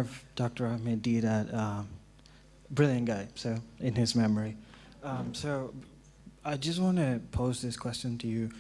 preserve Dr. Ahmed Deedat, brilliant guy, so in his memory. So I just want to pose this question to you.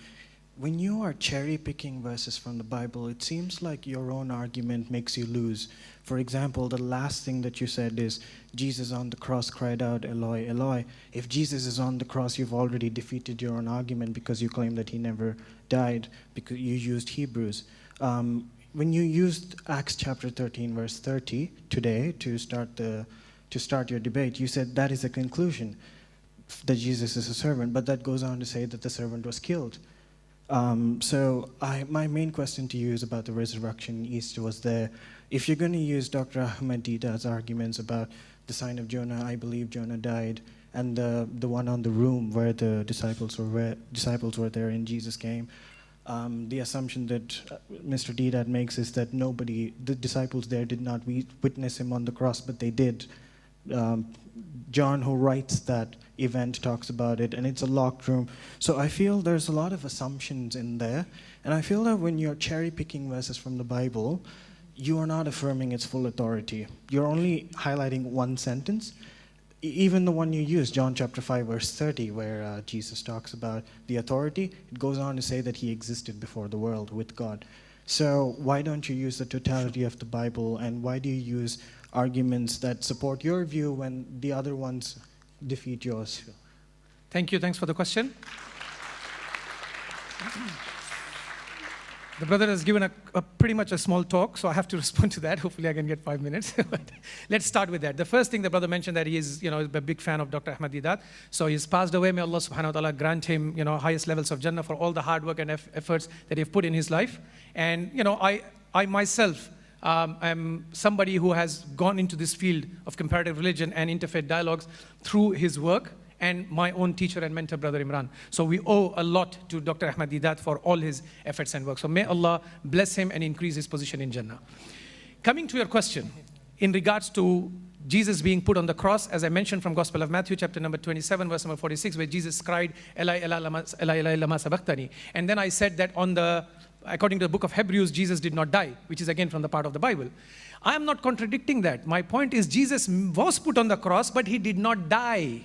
When you are cherry-picking verses from the Bible, it seems like your own argument makes you lose. For example, the last thing that you said is, Jesus on the cross cried out, Eloi, Eloi. If Jesus is on the cross, you've already defeated your own argument because you claim that he never died, because you used Hebrews. When you used Acts chapter 13, verse 30 today to start your debate, you said that is a conclusion, that Jesus is a servant, but that goes on to say that the servant was killed. So my main question to you is about the resurrection. Easter was there. If you're going to use Dr. Ahmed Deedat's arguments about the sign of Jonah, I believe Jonah died, and the one on the room where the disciples were there and Jesus came, the assumption that Mr. Deedat makes is that the disciples there did not witness him on the cross, but they did. John, who writes that event, talks about it, and it's a locked room. So I feel there's a lot of assumptions in there, and I feel that when you're cherry-picking verses from the Bible, you are not affirming its full authority. You're only highlighting one sentence. Even the one you use, John chapter 5, verse 30, where Jesus talks about the authority, it goes on to say that he existed before the world with God. So why don't you use the totality of the Bible, and why do you use arguments that support your view when the other ones defeat yours? Thank you. Thanks for the question. The brother has given a pretty much a small talk, so I have to respond to that. Hopefully I can get 5 minutes. But let's start with that. The first thing the brother mentioned, that he is a big fan of Dr. Ahmed Deedat. So he's passed away. May Allah subhanahu wa ta'ala grant him highest levels of Jannah for all the hard work and efforts that he've put in his life. And I myself am somebody who has gone into this field of comparative religion and interfaith dialogues through his work and my own teacher and mentor, Brother Imran. So we owe a lot to Dr. Ahmed Deedat for all his efforts and work. So may Allah bless him and increase his position in Jannah. Coming to your question, in regards to Jesus being put on the cross, as I mentioned from Gospel of Matthew, chapter number 27, verse number 46, where Jesus cried, Eli, Eli, lama sabachthani. And then I said that according to the book of Hebrews, Jesus did not die, which is again from the part of the Bible. I am not contradicting that. My point is, Jesus was put on the cross, but he did not die.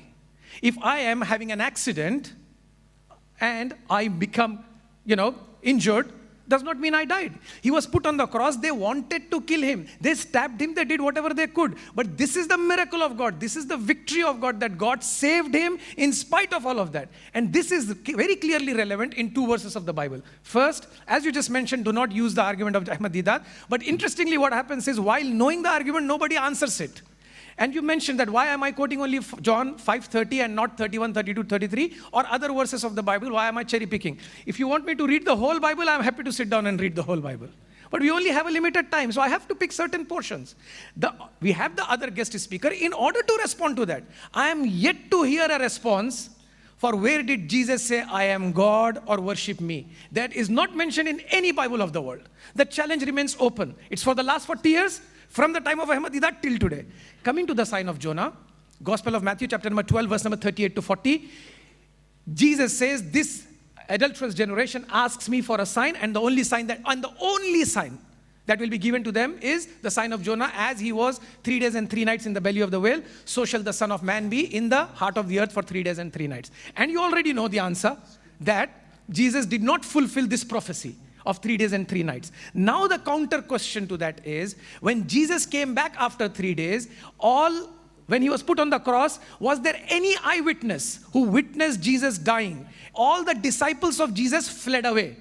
If I am having an accident and I become, injured, does not mean I died. He was put on the cross. They wanted to kill him. They stabbed him. They did whatever they could. But this is the miracle of God. This is the victory of God, that God saved him in spite of all of that. And this is very clearly relevant in 2 verses of the Bible. First, as you just mentioned, do not use the argument of Ahmed Deedat. But interestingly, what happens is, while knowing the argument, nobody answers it. And you mentioned that, why am I quoting only John 5:30 and not 31, 32, 33 or other verses of the Bible? Why am I cherry picking? If you want me to read the whole Bible, I'm happy to sit down and read the whole Bible. But we only have a limited time, so I have to pick certain portions. We have the other guest speaker. In order to respond to that, I am yet to hear a response for where did Jesus say, I am God, or worship me. That is not mentioned in any Bible of the world. The challenge remains open. It's for the last 40 years. From the time of Ahmed Deedat till today. Coming to the sign of Jonah, Gospel of Matthew, chapter number 12, verse number 38 to 40. Jesus says, this adulterous generation asks me for a sign, and the only sign that will be given to them is the sign of Jonah. As he was 3 days and 3 nights in the belly of the whale, so shall the Son of Man be in the heart of the earth for 3 days and 3 nights. And you already know the answer, that Jesus did not fulfill this prophecy of 3 days and 3 nights. Now the counter question to that is, when Jesus came back after 3 days, when he was put on the cross, was there any eyewitness who witnessed Jesus dying? All the disciples of Jesus fled away.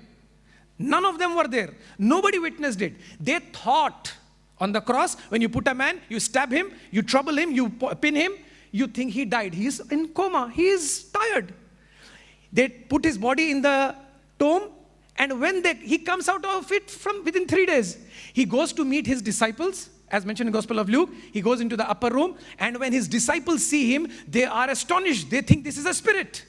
None of them were there. Nobody witnessed it. They thought on the cross, when you put a man, you stab him, you trouble him, you pin him, you think he died. He's in coma. He is tired. They put his body in the tomb. And when he comes out of it from within 3 days, he goes to meet his disciples, as mentioned in the Gospel of Luke. He goes into the upper room, and when his disciples see him, they are astonished. They think this is a spirit.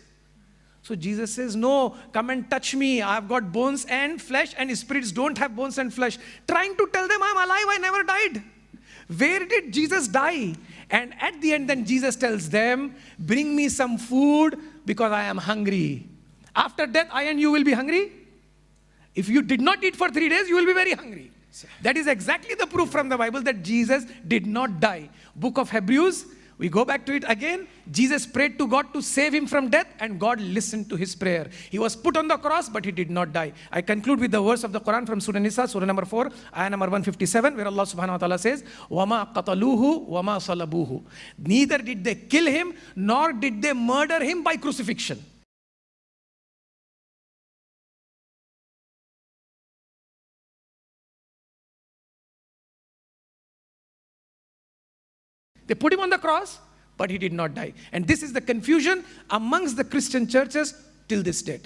So Jesus says, no, come and touch me. I've got bones and flesh, and spirits don't have bones and flesh. Trying to tell them, I'm alive, I never died. Where did Jesus die? And at the end, then Jesus tells them, bring me some food because I am hungry. After death, I and you will be hungry. If you did not eat for 3 days, you will be very hungry. That is exactly the proof from the Bible that Jesus did not die. Book of Hebrews, we go back to it again. Jesus prayed to God to save him from death, and God listened to his prayer. He was put on the cross, but he did not die. I conclude with the verse of the Quran from Surah Nisa, Surah number 4, ayah number 157, where Allah subhanahu wa ta'ala says, وَمَا قَتَلُوهُ وَمَا صَلَبُوهُ. Neither did they kill him, nor did they murder him by crucifixion. They put him on the cross, but he did not die. And this is the confusion amongst the Christian churches till this date.